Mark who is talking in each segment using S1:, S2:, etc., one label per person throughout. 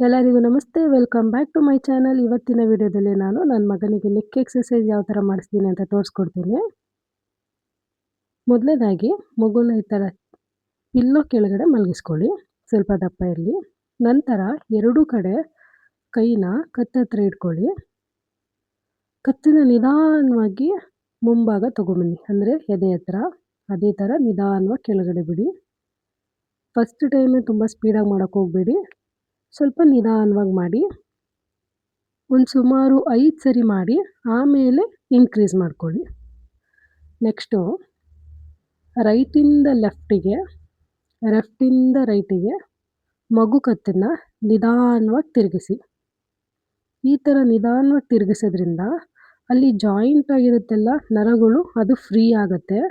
S1: ಎಲ್ಲರಿಗೂ ನಮಸ್ತೆ. Welcome back to my channel. ಇವತ್ತಿನ ವಿಡಿಯೋದಲ್ಲಿ ನಾನು ನನ್ನ ಮಗನಿಗೆ ನೆಕ್ ಎಕ್ಸರ್ಸೈಸ್ ಯಾವ ಥರ ಮಾಡಿಸ್ತೀನಿ ಅಂತ ತೋರಿಸ್ಕೊಡ್ತೀನಿ. ಮೊದಲನೇದಾಗಿ ಮಗುನ ಈ ಥರ ಪಿಲ್ಲೋ ಕೆಳಗಡೆ ಮಲಗಿಸ್ಕೊಳ್ಳಿ, ಸ್ವಲ್ಪ ದಪ್ಪ ಇರಲಿ. ನಂತರ ಎರಡೂ ಕಡೆ ಕೈನ ಕತ್ತತ್ರ ಇಟ್ಕೊಳ್ಳಿ. ಕತ್ತಿನ ನಿಧಾನವಾಗಿ ಮುಂಭಾಗ ತೊಗೊಂಬನ್ನಿ, ಅಂದರೆ ಎದೆ ಹತ್ರ. ಅದೇ ಥರ ನಿಧಾನವಾಗಿ ಕೆಳಗಡೆ ಬಿಡಿ. ಫಸ್ಟ್ ಟೈಮೇ ತುಂಬ ಸ್ಪೀಡಾಗಿ ಮಾಡೋಕ್ಕೆ ಹೋಗಬೇಡಿ, ಸ್ವಲ್ಪ ನಿಧಾನವಾಗಿ ಮಾಡಿ. ಒಂದು ಸುಮಾರು 5 ಸರಿ ಮಾಡಿ ಆಮೇಲೆ ಇನ್ಕ್ರೀಸ್ ಮಾಡ್ಕೊಳ್ಳಿ. ನೆಕ್ಸ್ಟು ರೈಟಿಂದ ಲೆಫ್ಟಿಗೆ, ಲೆಫ್ಟಿಂದ ರೈಟಿಗೆ ಮಗು ಕತ್ತನ್ನು ನಿಧಾನವಾಗಿ ತಿರುಗಿಸಿ. ಈ ಥರ ನಿಧಾನವಾಗಿ ತಿರುಗಿಸೋದ್ರಿಂದ ಅಲ್ಲಿ ಜಾಯಿಂಟ್ ಆಗಿರುತ್ತೆಲ್ಲ ನರಗಳು, ಅದು ಫ್ರೀ ಆಗುತ್ತೆ.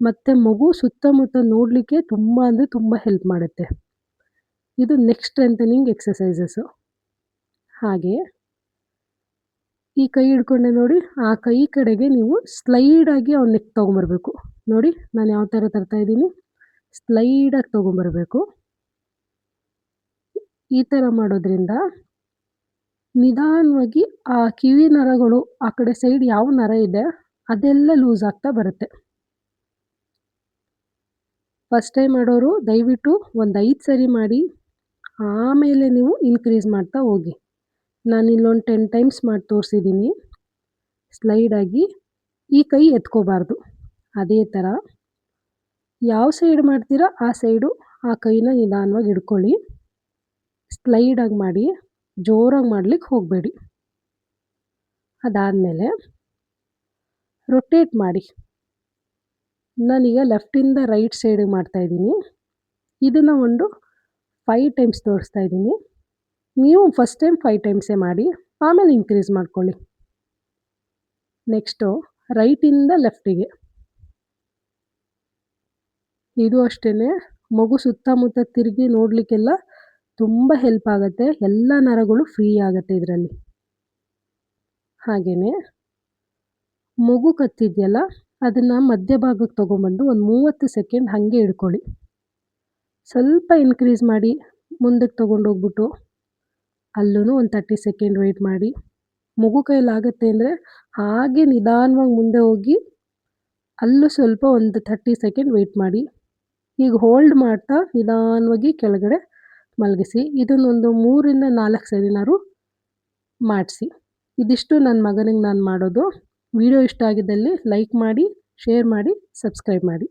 S1: ಮತ್ತು ಮಗು ಸುತ್ತಮುತ್ತ ನೋಡಲಿಕ್ಕೆ ತುಂಬ ಅಂದರೆ ತುಂಬ ಹೆಲ್ಪ್ ಮಾಡುತ್ತೆ. ಇದು ನೆಕ್ ಸ್ಟ್ರೆಂಥನಿಂಗ್ ಎಕ್ಸಸೈಸಸ್ಸು. ಹಾಗೆ ಈ ಕೈ ಹಿಡ್ಕೊಂಡೆ ನೋಡಿ, ಆ ಕೈ ಕಡೆಗೆ ನೀವು ಸ್ಲೈಡಾಗಿ ಅವ್ನ ನೆಕ್ ತೊಗೊಂಬರ್ಬೇಕು. ನೋಡಿ ನಾನು ಯಾವ ಥರ ತರ್ತಾ ಇದ್ದೀನಿ, ಸ್ಲೈಡಾಗಿ ತೊಗೊಂಬರ್ಬೇಕು. ಈ ಥರ ಮಾಡೋದ್ರಿಂದ ನಿಧಾನವಾಗಿ ಆ ಕಿವಿ ನರಗಳು, ಆ ಕಡೆ ಸೈಡ್ ಯಾವ ನರ ಇದೆ ಅದೆಲ್ಲ ಲೂಸ್ ಆಗ್ತಾ ಬರುತ್ತೆ. ಫಸ್ಟ್ ಟೈಮ್ ಮಾಡೋರು ದಯವಿಟ್ಟು ಒಂದು 5 ಸರಿ ಮಾಡಿ ಆಮೇಲೆ ನೀವು ಇನ್ಕ್ರೀಸ್ ಮಾಡ್ತಾ ಹೋಗಿ. ನಾನು ಇಲ್ಲೊಂದು 10 ಟೈಮ್ಸ್ ಮಾಡಿ ತೋರಿಸಿದ್ದೀನಿ. ಸ್ಲೈಡಾಗಿ ಈ ಕೈ ಎತ್ಕೋಬಾರ್ದು. ಅದೇ ಥರ ಯಾವ ಸೈಡ್ ಮಾಡ್ತೀರಾ ಆ ಸೈಡು ಆ ಕೈನ ನಿಧಾನವಾಗಿ ಹಿಡ್ಕೊಳ್ಳಿ. ಸ್ಲೈಡಾಗಿ ಮಾಡಿ, ಜೋರಾಗಿ ಮಾಡಲಿಕ್ಕೆ ಹೋಗಬೇಡಿ. ಅದಾದಮೇಲೆ ರೊಟೇಟ್ ಮಾಡಿ. ನಾನೀಗ ಲೆಫ್ಟಿಂದ ರೈಟ್ ಸೈಡಿಗೆ ಮಾಡ್ತಾಯಿದ್ದೀನಿ. ಇದನ್ನು ಒಂದು 5 ಟೈಮ್ಸ್ ತೋರಿಸ್ತಾ ಇದ್ದೀನಿ. ನೀವು ಫಸ್ಟ್ ಟೈಮ್ 5 ಟೈಮ್ಸೇ ಮಾಡಿ, ಆಮೇಲೆ ಇನ್ಕ್ರೀಸ್ ಮಾಡ್ಕೊಳ್ಳಿ. ನೆಕ್ಸ್ಟು ರೈಟಿಂದ ಲೆಫ್ಟಿಗೆ. ಇದು ಅಷ್ಟೇ, ಮಗು ಸುತ್ತಮುತ್ತ ತಿರುಗಿ ನೋಡಲಿಕ್ಕೆಲ್ಲ ತುಂಬ ಹೆಲ್ಪ್ ಆಗುತ್ತೆ. ಎಲ್ಲ ನರಗಳು ಫ್ರೀ ಆಗುತ್ತೆ ಇದರಲ್ಲಿ. ಹಾಗೆಯೇ ಮಗು ಕತ್ತಿದೆಯಲ್ಲ, ಅದನ್ನು ಮಧ್ಯಭಾಗಕ್ಕೆ ತೊಗೊಂಬಂದು ಒಂದು 30 ಸೆಕೆಂಡ್ ಹಾಗೆ ಹಿಡ್ಕೊಳ್ಳಿ. ಸ್ವಲ್ಪ ಇನ್ಕ್ರೀಸ್ ಮಾಡಿ ಮುಂದಕ್ಕೆ ತೊಗೊಂಡೋಗ್ಬಿಟ್ಟು ಅಲ್ಲೂ ಒಂದು 30 ಸೆಕೆಂಡ್ ವೆಯ್ಟ್ ಮಾಡಿ. ಮಗು ಕೈಲಾಗುತ್ತೆ ಅಂದರೆ ಹಾಗೆ ನಿಧಾನವಾಗಿ ಮುಂದೆ ಹೋಗಿ ಅಲ್ಲೂ ಸ್ವಲ್ಪ ಒಂದು 30 ಸೆಕೆಂಡ್ ವೆಯ್ಟ್ ಮಾಡಿ. ಈಗ ಹೋಲ್ಡ್ ಮಾಡ್ತಾ ನಿಧಾನವಾಗಿ ಕೆಳಗಡೆ ಮಲಗಿಸಿ. ಇದನ್ನೊಂದು 3 ರಿಂದ 4 ಸರಿನಾರು ಮಾಡಿಸಿ. ಇದಿಷ್ಟು ನನ್ನ ಮಗನಿಗೆ ನಾನು ಮಾಡೋದು. ವಿಡಿಯೋ ಇಷ್ಟ ಆಗಿದ್ದಲ್ಲಿ ಲೈಕ್ ಮಾಡಿ, ಶೇರ್ ಮಾಡಿ, ಸಬ್ಸ್ಕ್ರೈಬ್ ಮಾಡಿ.